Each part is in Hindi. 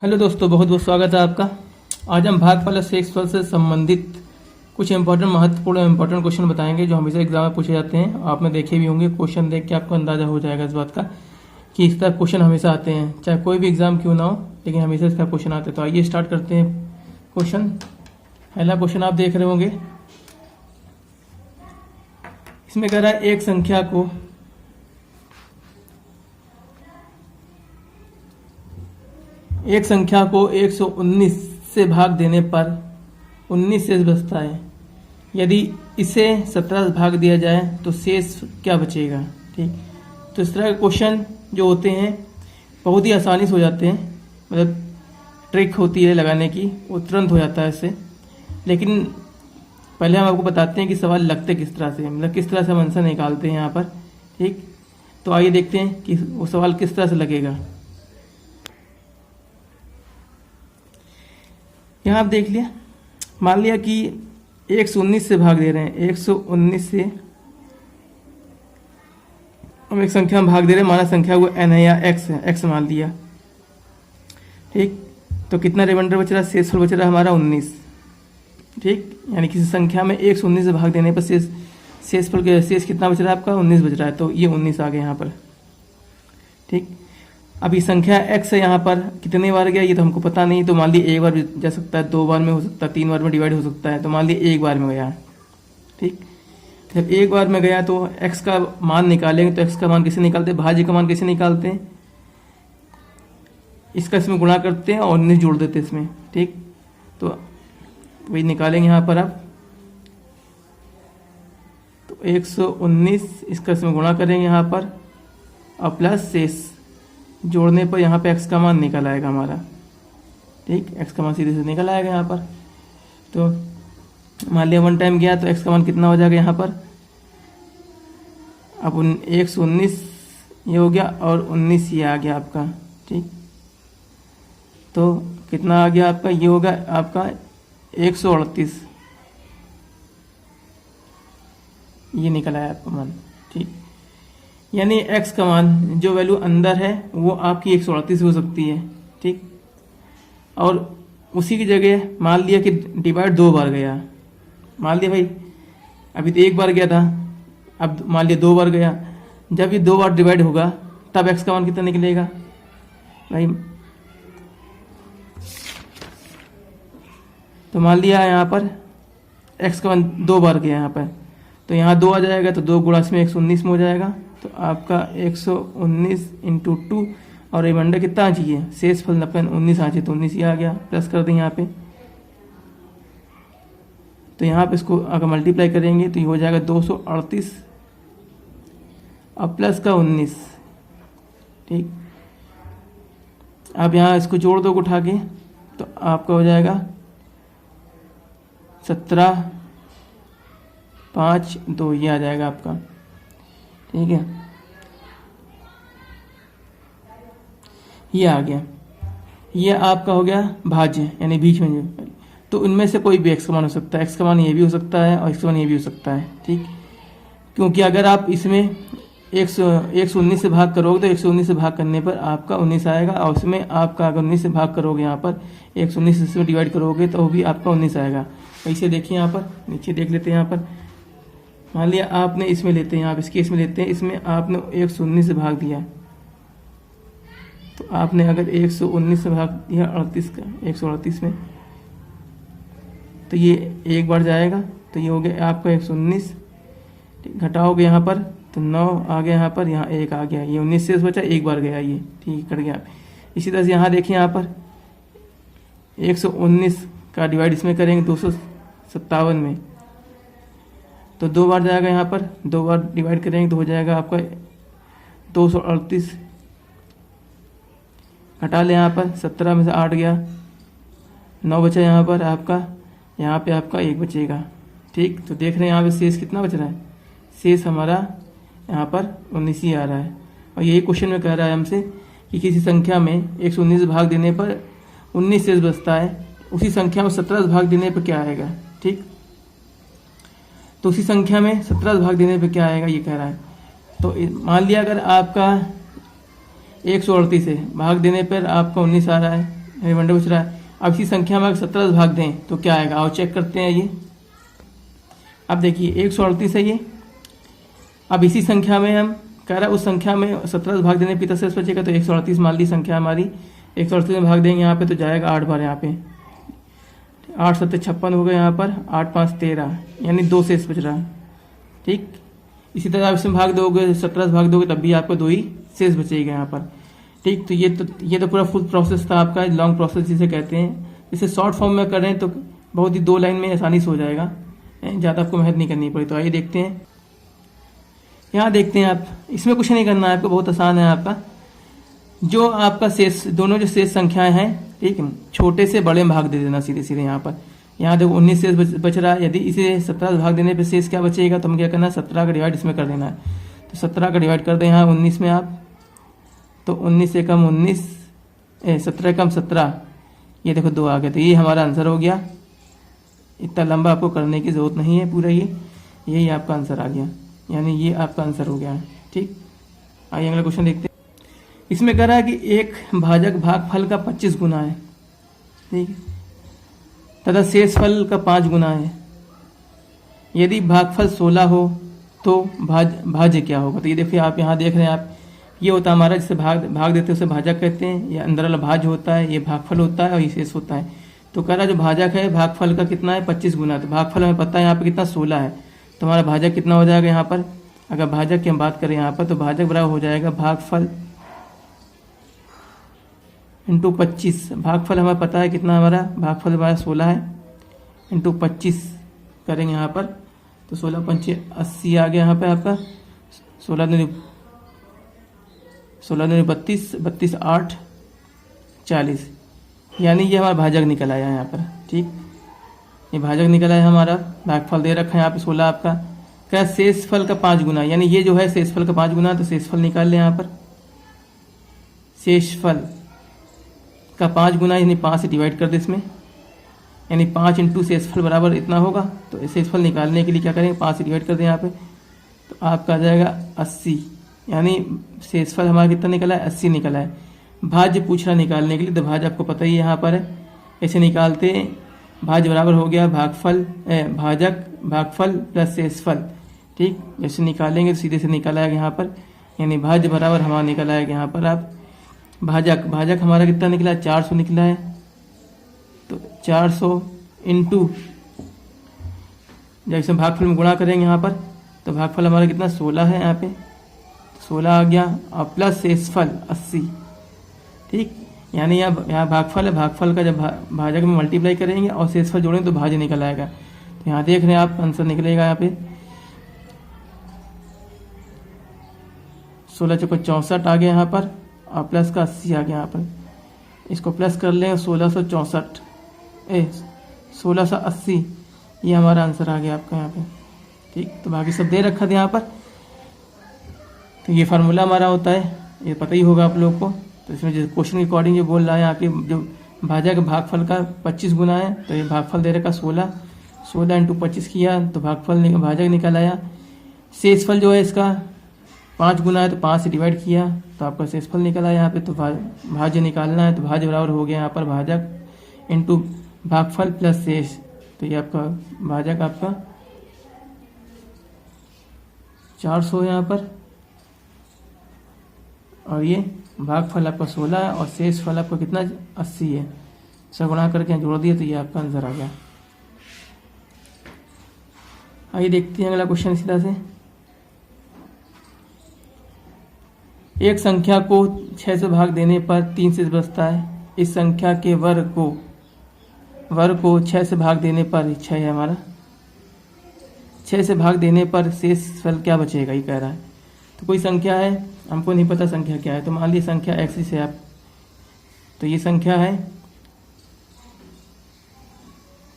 हेलो दोस्तों, बहुत बहुत स्वागत है आपका। आज हम भागफल शेषफल से संबंधित कुछ इंपॉर्टेंट महत्वपूर्ण इंपॉर्टेंट क्वेश्चन बताएंगे जो हमेशा एग्जाम में पूछे जाते हैं। आपने देखे भी होंगे, क्वेश्चन देख के आपको अंदाजा हो जाएगा इस बात का कि इस तरह क्वेश्चन हमेशा आते हैं, चाहे कोई भी एग्जाम क्यों ना हो, लेकिन हमेशा इस तरह क्वेश्चन आते हैं। तो आइए स्टार्ट करते हैं क्वेश्चन। पहला क्वेश्चन आप देख रहे होंगे, इसमें कह रहा है एक संख्या को एक संख्या को 119 से भाग देने पर 19 शेष बचता है। यदि इसे 17 से भाग दिया जाए तो शेष क्या बचेगा। ठीक, तो इस तरह के क्वेश्चन जो होते हैं बहुत ही आसानी से हो जाते हैं, मतलब ट्रिक होती है लगाने की, वो तुरंत हो जाता है इससे। लेकिन पहले हम आपको बताते हैं कि सवाल लगते किस तरह से, मतलब किस तरह से हम आंसर निकालते हैं यहाँ पर। ठीक, तो आइए देखते हैं कि वो सवाल किस तरह से लगेगा। यहाँ आप देख लिया, मान लिया कि 119 से भाग दे रहे हैं। 119 से हम एक संख्या में भाग दे रहे हैं, माना संख्या वो n है या x है, x मान लिया। ठीक, तो कितना रिमाइंडर बच रहा है, शेषफल बच रहा है हमारा 19। ठीक, यानी किसी संख्या में 119 से भाग देने पर शेषफल के शेष कितना बच रहा है आपका, 19 बच रहा है। तो ये 19 आ गया यहाँ पर। ठीक, अब ये संख्या x है, यहाँ पर कितने बार गया ये तो हमको पता नहीं। तो मान लीजिए एक बार भी जा सकता है, 2 बार में हो सकता है, 3 बार में डिवाइड हो सकता है। तो मान लीजिए एक बार में गया। ठीक, जब एक बार में गया तो x का मान निकालेंगे। तो x का मान कैसे निकालते हैं, भाज्य का मान कैसे निकालते हैं, इसका इसमें गुणा करते हैं और 19 जोड़ देते हैं इसमें। ठीक, तो वही निकालेंगे यहाँ पर आप। तो 119 इसका इसमें गुणा करेंगे यहाँ पर और प्लस शेष जोड़ने पर यहाँ पे x का मान निकल आएगा हमारा। ठीक, x का मान सीधे से निकल आएगा यहाँ पर। तो मान लिया 1 टाइम गया तो x का मान कितना हो जाएगा यहाँ पर, अब 119 ये हो गया और 19 ये आ गया आपका। ठीक, तो कितना आ गया आपका, ये होगा आपका 138, ये निकल आया आपका मान। ठीक, यानी x का मान जो वैल्यू अंदर है वो आपकी 138 हो सकती है। ठीक, और उसी की जगह मान लिया कि डिवाइड 2 बार गया। मान लिया भाई अभी तो 1 बार गया था, अब मान लिया 2 बार गया। जब ये 2 बार डिवाइड होगा तब x का मान कितना निकलेगा भाई। तो मान लिया यहाँ पर x का मान 2 बार गया यहाँ पर, तो यहाँ 2 आ जाएगा, तो 2 गुणा इसमें 119 में हो जाएगा। तो आपका 119 इंटू 2 और रिमाइंडर कितना आ चाहिए, शेष फल अपन 19 आ चाहिए, तो 19 ही आ गया। प्लस कर दें यहाँ पे, तो यहाँ पे इसको अगर मल्टीप्लाई करेंगे तो ये हो जाएगा 238 और प्लस का 19। ठीक, आप यहाँ इसको जोड़ दो उठा के, तो आपका हो जाएगा 17 5 2, ये आ जाएगा आपका। ठीक है, ये आ गया, ये आपका हो गया भाज्य, यानी बीच में जो। तो इनमें से कोई भी x का मान हो सकता है, x का मान ये भी हो सकता है और x का मान ये भी हो सकता है। ठीक, क्योंकि अगर आप इसमें 119 से भाग करोगे तो 119 से भाग करने पर आपका 19 आएगा, और उसमें आपका अगर 19 से भाग करोगे यहाँ पर 119 से डिवाइड करोगे तो भी आपका 19 आएगा। ऐसे देखिए यहाँ पर नीचे देख लेते हैं। यहाँ पर मान लिया आपने इसमें लेते हैं, आप इस केस में लेते हैं, इसमें आपने 119 से भाग दिया। तो आपने अगर 119 से भाग दिया 38 का 138 में, तो ये एक बार जाएगा, तो ये हो गया आपका 119। घटाओगे यहाँ पर तो 9 आ गया, यहाँ पर यहाँ 1 आ गया, ये 19 से बचा, एक बार गया ये। ठीक, कट गया। इसी तरह से यहाँ देखिए, यहाँ पर 119 का डिवाइड इसमें करेंगे 257 में, तो 2 बार जाएगा, यहाँ पर 2 बार डिवाइड करेंगे तो हो जाएगा आपका 238। घटा ले यहाँ पर, 17 में से 8 गया, 9 बचा यहाँ पर आपका, यहाँ पे आपका 1 बचेगा। ठीक, तो देख रहे हैं यहाँ पे शेष कितना बच रहा है, शेष हमारा यहाँ पर 19 ही आ रहा है। और यही क्वेश्चन में कह रहा है हमसे कि किसी संख्या में 119 भाग देने पर 19 शेष बचता है, उसी संख्या में 17 भाग देने पर क्या आएगा। ठीक, तो उसी संख्या में 17 भाग देने पर क्या आएगा ये कह रहा है। तो मान लिया अगर आपका 138 है, भाग देने पर आपका 19 आ रहा है, रिमाइंडर बच रहा है। अब इसी संख्या में अगर 17 से भाग दें तो क्या आएगा, आओ चेक करते हैं ये। अब देखिए 138 है ये। अब इसी संख्या में हम कह रहा है उस संख्या में 17 से भाग देने पर कितना शेष बचेगा, तो 138 मान ली संख्या हमारी। 138 में भाग देंगे यहाँ पे तो जाएगा 8 बार, यहाँ पे 8 7 56 हो गए, यहाँ पर 8 5 13, यानी 2 शेष बच रहा है। ठीक, इसी तरह आप इसमें भाग दोगे, 17 से भाग दोगे तब भी आपको 2 ही शेष बचेगा यहाँ पर। ठीक, तो ये तो पूरा फुल प्रोसेस था आपका, लॉन्ग प्रोसेस जिसे कहते हैं। इसे शॉर्ट फॉर्म में करें तो बहुत ही 2 लाइन में आसानी से हो जाएगा, ज़्यादा आपको मेहनत नहीं करनी पड़ी। तो आइए देखते हैं, यहाँ देखते हैं आप, इसमें कुछ नहीं करना है आपको, बहुत आसान है आपका। जो आपका शेष, दोनों जो शेष संख्याएं हैं, ठीक है, छोटे से बड़े में भाग दे देना सीधे सीधे। यहाँ देखो 19 शेष बच रहा है। यदि इसे 17 से भाग देने पे शेष क्या बचेगा, तो हमें क्या करना है, 17 का डिवाइड इसमें कर देना है। तो 17 का डिवाइड कर दें यहाँ 19 में आप, तो 19 से कम 19, 17 कम 17, ये देखो 2 आ गया। तो ये हमारा आंसर हो गया। इतना लंबा आपको करने की जरूरत नहीं है, पूरा यही आपका आंसर आ गया, यानी ये आपका आंसर हो गया है। ठीक, आइए अगला क्वेश्चन देखते हैं। इसमें कह रहा है कि एक भाजक भागफल का 25 गुना है, ठीक है, तथा शेषफल का 5 गुना है। यदि भागफल 16 हो तो भाज्य क्या होगा। तो ये देखिए आप यहाँ देख रहे हैं आप, ये होता है हमारा, जिसे भाग देते हैं उसे भाजक कहते हैं। ये अंदर वाला भाज्य होता है, ये भागफल होता है और ये शेष होता है। तो कह रहा है जो भाजक है भागफल का कितना है, 25 गुना। तो भागफल हमें पता है यहाँ पे कितना, 16 है। तो हमारा भाजक कितना हो जाएगा यहाँ पर, अगर भाजक की हम बात करें यहाँ पर, तो भाजक बराबर हो जाएगा भागफल इंटू 25। भागफल हमें पता है कितना, हमारा भागफल हमारा 16 है, इंटू 25 करेंगे यहाँ पर, तो 16 पंच 80 आ गया यहाँ पे आपका। 16 दूनी 32, 32 8 40, यानी ये हमारा भाजक निकल आया यहाँ पर। ठीक, ये भाजक निकल आया हमारा। भागफल दे रखा है यहाँ पे 16 आपका। क्या, शेषफल का 5 गुना, यानी ये जो है शेषफल का 5 गुना, तो शेषफल निकाल लें यहाँ पर। शेषफल का 5 गुना, यानी 5 से डिवाइड कर दे इसमें, यानी 5 इंटू शेषफल बराबर इतना होगा। तो शेषफल निकालने के लिए क्या करेंगे, 5 से डिवाइड कर दें यहाँ पे, तो आपका आ जाएगा 80, यानी शेषफल हमारा कितना निकला है, 80 निकला है। भाज्य पूछ रहा निकालने के लिए, तो भाज्य आपको पता ही यहाँ पर है, ऐसे निकालते हैं। भाज्य बराबर हो गया भागफल भाजक भागफल प्लस शेषफल। ठीक, जैसे निकालेंगे तो सीधे से निकल आएगा यहाँ पर, यानी भाज्य बराबर हमारा निकल आएगा यहाँ पर आप भाजक हमारा कितना निकला है, 400 निकला है। तो 400 इंटू, जब इसे भागफल में गुणा करेंगे यहाँ पर, तो भागफल हमारा कितना 16 है यहाँ पे, 16 आ गया, और प्लस शेषफल 80। ठीक, यानी यहाँ भागफल है, भागफल का जब भाजक में मल्टीप्लाई करेंगे और शेषफल जोड़ेंगे तो भाज्य निकल आएगा। तो यहाँ देख रहे हैं आप, आंसर निकलेगा यहाँ पे 16 चौको 64 आ गया यहाँ पर, और प्लस का 80 आ गया यहाँ पर। इसको प्लस कर लें 1664 1680, ये हमारा आंसर आ गया आपका यहाँ पे। ठीक, तो बाकी सब दे रखा था यहाँ पर। तो ये फार्मूला हमारा होता है, ये पता ही होगा आप लोग को। तो इसमें जो क्वेश्चन के अकॉर्डिंग जो बोल रहा है आपके, जो भाजक भागफल का 25 गुना है, तो ये भागफल दे रखा 16 इंटू 25 किया तो भाजक निकल आया। शेषफल जो है इसका 5 गुना है, तो 5 से डिवाइड किया तो आपका शेषफल निकल आया यहाँ पे। तो भाज्य निकालना है, तो भाज्य बराबर हो गया यहाँ पर भाजक इंटू भागफल प्लस शेष। तो ये आपका भाजक आपका 400 यहाँ पर, और ये भागफल आपका 16 है, और शेषफल आपका कितना 80 है। सब गुणा करके जोड़ दिया तो ये आपका आंसर आ गया। आइए देखते हैं अगला क्वेश्चन सीधा से। एक संख्या को 6 से भाग देने पर 3 शेष बचता है। इस संख्या के वर्ग को 6 से भाग देने पर 6 है हमारा। 6 से भाग देने पर शेषफल क्या बचेगा, ये कह रहा है। तो कोई संख्या है, हमको नहीं पता संख्या क्या है, तो मान लीजिए संख्या x से आप, तो ये संख्या है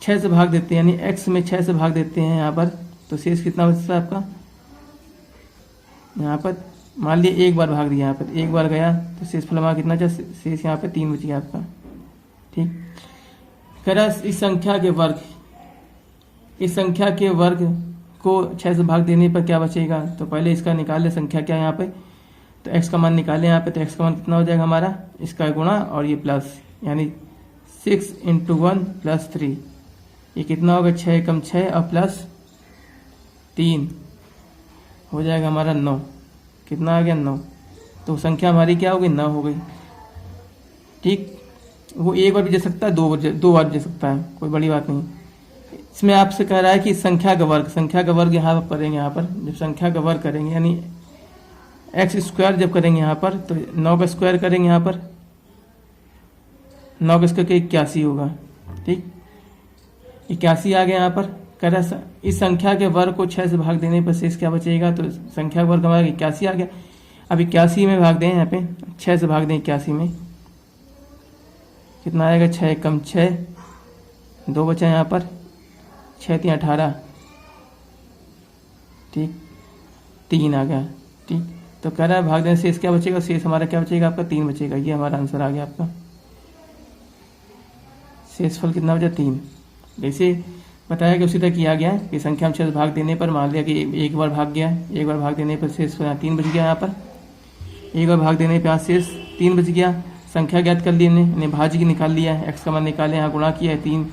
6 से भाग देते हैं, यानी x में 6 से भाग देते हैं यहाँ पर, तो शेष कितना बचता है आपका। यहाँ पर मान लीजिए एक बार भाग दिया, यहाँ पर एक बार गया तो शेषफल हमारा कितना था, शेष यहाँ पे 3 बच गया आपका। ठीक, कह रहा इस संख्या के वर्ग को 6 से भाग देने पर क्या बचेगा। तो पहले इसका निकाल ले, संख्या क्या है यहाँ पे, तो x का मान निकालें यहाँ पे। तो x का मान कितना हो जाएगा हमारा, इसका गुणा और ये प्लस, यानी 6 इंटू 1 प्लस 3, ये कितना होगा 6 कम 6 और प्लस 3 हो जाएगा हमारा 9। कितना आ गया 9। तो संख्या हमारी क्या हो गई 9 हो गई। ठीक, वो एक बार भी दे सकता है, दो बार भी दे सकता है, कोई बड़ी बात नहीं। इसमें आपसे कह रहा है कि संख्या का वर्ग यहाँ पर करेंगे। यहाँ पर जब संख्या का वर्ग करेंगे यानी एक्स स्क्वायर जब करेंगे यहाँ पर, तो 9 का स्क्वायर करेंगे यहाँ पर, 9 का स्क्वायर 81 होगा। ठीक, 81 आ गया। यहाँ पर कह रहा है इस संख्या के वर्ग को 6 से भाग देने पर शेष क्या बचेगा, तो संख्या का वर्ग हमारा 81 आ गया। अब 81 में भाग दें, यहाँ पे 6 से भाग दें 81 में, कितना आएगा 6 कम 6, 2 बचा यहाँ पर, 6 3 18, ठीक 3 आ गया। ठीक, तो कह रहा है भाग देने शेष क्या बचेगा, शेष हमारा क्या बचेगा आपका 3 बचेगा। ये हमारा आंसर आ गया आपका। शेषफल कितना बचा 3। जैसे बताया कि उसी तरह किया गया कि संख्या में 6 से भाग देने पर मान लिया कि एक बार भाग गया, एक बार भाग देने पर शेषफल 3 बच गया। यहाँ पर एक बार भाग देने पर यहाँ शेष 3 बच गया। संख्या ज्ञात कर ली हमने, भाज्य की निकाल लिया है, एक्स का मान निकाले, यहाँ गुणा किया है 3,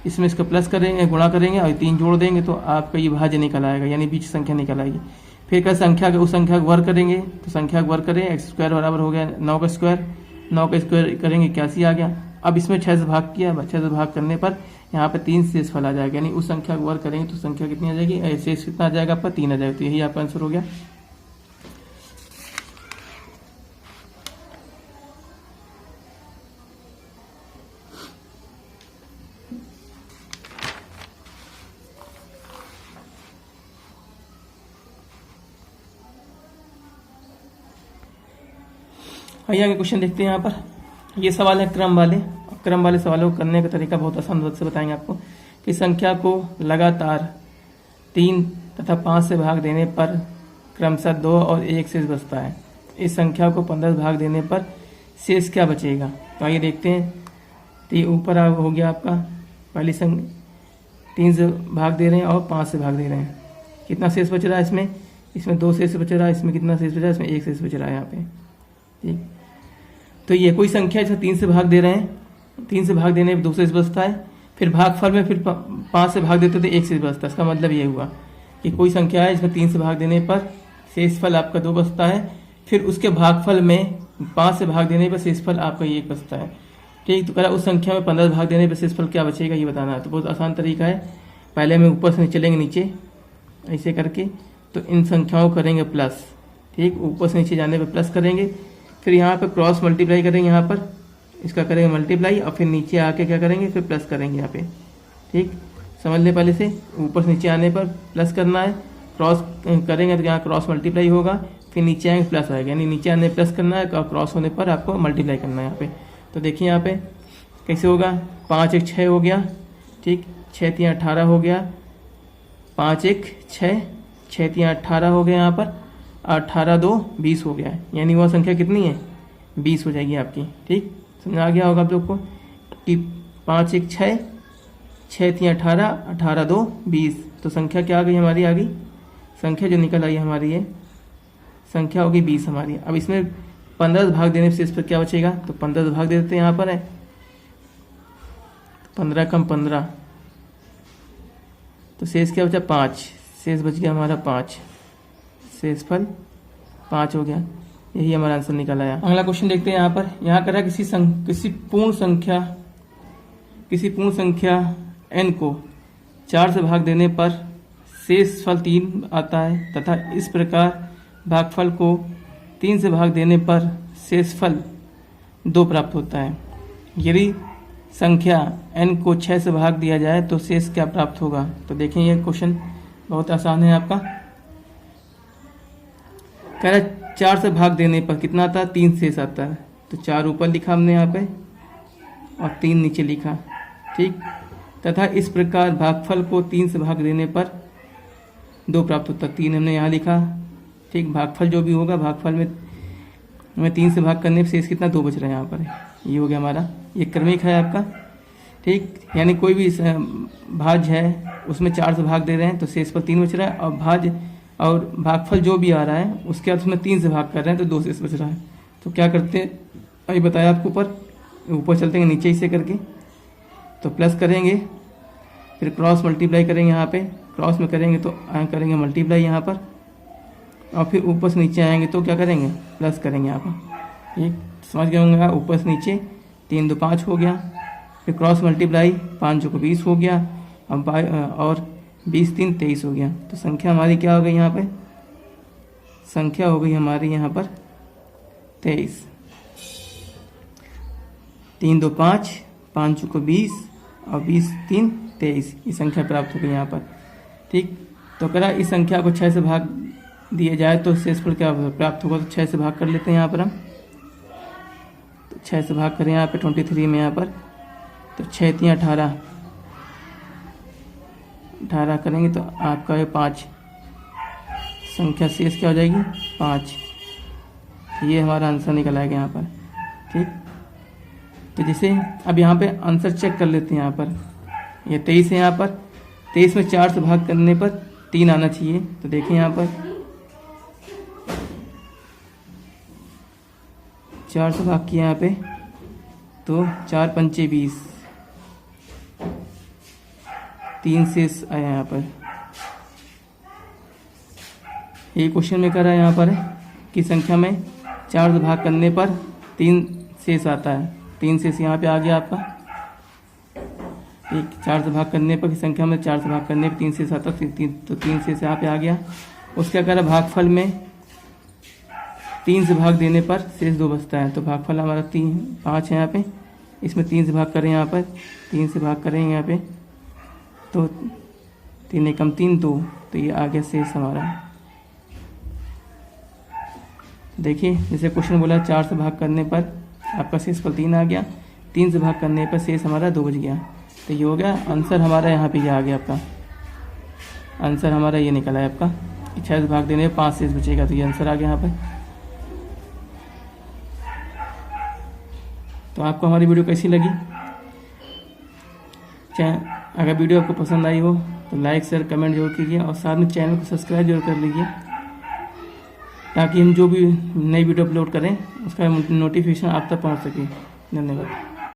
इसमें इसका प्लस करेंगे, गुणा करेंगे और 3 जोड़ देंगे तो आपका ये भाज्य निकल आएगा, यानी बीच संख्या निकल आएगी। फिर का संख्या का उस संख्या का वर्ग करेंगे, तो संख्या का वर्ग करें, एक्स स्क्वायर बराबर हो गया 9 का स्क्वायर, 9 का स्क्वायर करेंगे 81 आ गया। अब इसमें 6 से भाग किया, 6 से भाग करने पर यहाँ पे 3 शेषफल आ जाएगा, यानी उस संख्या का वर्ग करेंगे तो संख्या कितनी आ जाएगी, शेष कितना आ जाएगा आपका 3 आ जाएगा। तो यही आपका आंसर हो गया। आइए आगे क्वेश्चन देखते हैं। यहाँ पर ये सवाल है क्रम वाले सवालों को करने का तरीका बहुत आसान से बताएंगे आपको कि संख्या को लगातार 3 तथा 5 से भाग देने पर क्रमशः 2 और 1 शेष बचता है। इस संख्या को 15 से भाग देने पर शेष क्या बचेगा। तो आइए देखते हैं। तो ये ऊपर हो गया आपका पहली संख्या 3 से भाग दे रहे हैं और 5 से भाग दे रहे हैं, कितना शेष बच रहा है इसमें 2 शेष बच रहा है, इसमें कितना शेष बच रहा है, इसमें 1 शेष बच रहा है यहाँ पे। ठीक, तो ये कोई संख्या है 3 से भाग दे रहे हैं, 3 से भाग देने पर 2 शेष बचता है, फिर भागफल में फिर 5 से भाग देते तो 1 शेष बचता है। इसका मतलब ये हुआ कि कोई संख्या है इसमें 3 से भाग देने पर शेषफल आपका 2 बचता है, फिर उसके भागफल में 5 से भाग देने पर शेषफल आपका 1 बचता है। ठीक, तो कह रहा उस संख्या में 15 से भाग देने पर शेषफल क्या बचेगा ये बताना है। तो बहुत आसान तरीका है, पहले में ऊपर से चलेंगे नीचे ऐसे करके, तो इन संख्याओं को करेंगे प्लस। ठीक, ऊपर से नीचे जाने पर प्लस करेंगे, फिर यहाँ पे क्रॉस मल्टीप्लाई करेंगे, यहाँ पर इसका करेंगे मल्टीप्लाई और फिर नीचे आके क्या करेंगे, फिर प्लस करेंगे यहाँ पे। ठीक, समझ ले, पहले से ऊपर से नीचे आने पर प्लस करना है, क्रॉस करेंगे तो यहाँ क्रॉस मल्टीप्लाई होगा, फिर नीचे आएंगे प्लस आएगा, यानी नीचे आने प्लस करना है और क्रॉस होने पर आपको मल्टीप्लाई करना है यहाँ पे। तो देखिए यहाँ पे कैसे होगा, 5 1 6 हो गया। ठीक, 6 3 18 हो गया, 5 1 6, 6 3 18 हो गया यहाँ पर, 18 2 20 हो गया है, यानी वह संख्या कितनी है 20 हो जाएगी आपकी। ठीक, समझ आ गया होगा आप लोग को कि 5 1 6, 6 3 18, 18 2 20, तो संख्या क्या आ गई हमारी, आ गई संख्या जो निकल आई हमारी ये संख्या होगी 20 हमारी। अब इसमें 15 से भाग देने से इस पर क्या बचेगा, तो 15 से भाग दे देते हैं, यहाँ पर है 15 कम 15, तो शेष क्या बचा 5, शेष बच गया हमारा 5, शेषफल 5 हो गया। यही हमारा आंसर निकल आया। अगला क्वेश्चन देखते हैं। यहाँ पर यहाँ करा किसी पूर्ण संख्या n को 4 से भाग देने पर शेषफल 3 आता है तथा इस प्रकार भागफल को 3 से भाग देने पर शेषफल 2 प्राप्त होता है। यदि संख्या n को 6 से भाग दिया जाए तो शेष क्या प्राप्त होगा। तो देखें ये क्वेश्चन बहुत आसान है आपका। कह रहा 4 से भाग देने पर कितना आता है, 3 शेष आता है, तो 4 ऊपर लिखा हमने यहाँ पे और 3 नीचे लिखा। ठीक, तथा इस प्रकार भागफल को 3 से भाग देने पर 2 प्राप्त होता है, 3 हमने यहाँ लिखा। ठीक, भागफल जो भी होगा भागफल में 3 से भाग करने पर शेष कितना 2 बच रहा है यहाँ पर, ये हो गया हमारा, ये क्रमिक है आपका। ठीक, यानी कोई भी भाज्य है उसमें 4 से भाग दे रहे हैं तो शेष पर 3 बच रहा है, और भाज्य और भागफल जो भी आ रहा है उसके अर्थ में 3 से भाग कर रहे हैं तो 2 शेष बच रहा है। तो क्या करते हैं अभी बताया आपको, ऊपर चलते हैं नीचे इसे करके। तो प्लस करेंगे, फिर क्रॉस मल्टीप्लाई करेंगे, यहाँ पे क्रॉस में करेंगे तो करेंगे मल्टीप्लाई यहाँ पर, और फिर ऊपर से नीचे आएंगे तो क्या करेंगे, प्लस करेंगे यहाँ पर। एक समझ गए होंगे, ऊपर से नीचे 3 2 5 हो गया, फिर क्रॉस मल्टीप्लाई 5 को 20 हो गया, अब और 20 3 23 हो गया। तो संख्या हमारी क्या हो गई यहाँ पे, संख्या हो गई हमारी यहाँ पर 23। 3 2 5, 5 को 20 और 20 3 23, ये संख्या प्राप्त हो गई यहाँ पर। ठीक, तो करा इस संख्या को 6 से भाग दिया जाए तो शेषफल क्या प्राप्त होगा, तो 6 से भाग कर लेते हैं यहाँ पर हम। तो 6 से भाग करें यहाँ पे 23 में यहाँ पर, तो 6 3 18, 18 करेंगे तो आपका है 5, संख्या शेष क्या हो जाएगी 5। ये हमारा आंसर निकल आएगा यहाँ पर। ठीक, तो जैसे अब यहाँ पे आंसर चेक कर लेते हैं। यहाँ पर ये 23 है, यहाँ पर 23 में 4 से भाग करने पर 3 आना चाहिए। तो देखें यहाँ पर 4 से भाग किया यहाँ पे, तो 4 पंचे 20, 3 शेष आया यहाँ पर। ये क्वेश्चन में कर रहा है यहाँ पर कि संख्या में 4 से भाग करने पर 3 शेष आता है। 3 शेष यहाँ पे आ गया आपका। एक 4 से भाग करने पर की संख्या में 4 से भाग करने पर 3 शेष आता है, तो 3 शेष यहाँ पे आ गया। उसका कह रहा भागफल में 3 से भाग देने पर शेष 2 बचता है। तो भागफल हमारा 5 है यहाँ पे, इसमें 3 से भाग करें, यहाँ पर 3 से भाग करेंगे यहाँ पे, तो 3 एकम 3 2, तो ये आ गया शेष हमारा। देखिए जैसे क्वेश्चन बोला 4 से भाग करने पर आपका शेषफल 3 आ गया, 3 से भाग करने पर शेष हमारा 2 बच गया। तो ये हो गया आंसर हमारा। यहाँ पे ये आ गया आपका आंसर, हमारा ये निकला है आपका कि 6 से भाग देने पर 5 शेष बचेगा। तो ये आंसर आ गया यहाँ पर। तो आपको हमारी वीडियो कैसी लगी? अगर वीडियो आपको पसंद आई हो तो लाइक शेयर कमेंट जरूर कीजिए, और साथ में चैनल को सब्सक्राइब जरूर कर लीजिए, ताकि हम जो भी नई वीडियो अपलोड करें उसका नोटिफिकेशन आप तक पहुंच सके। धन्यवाद।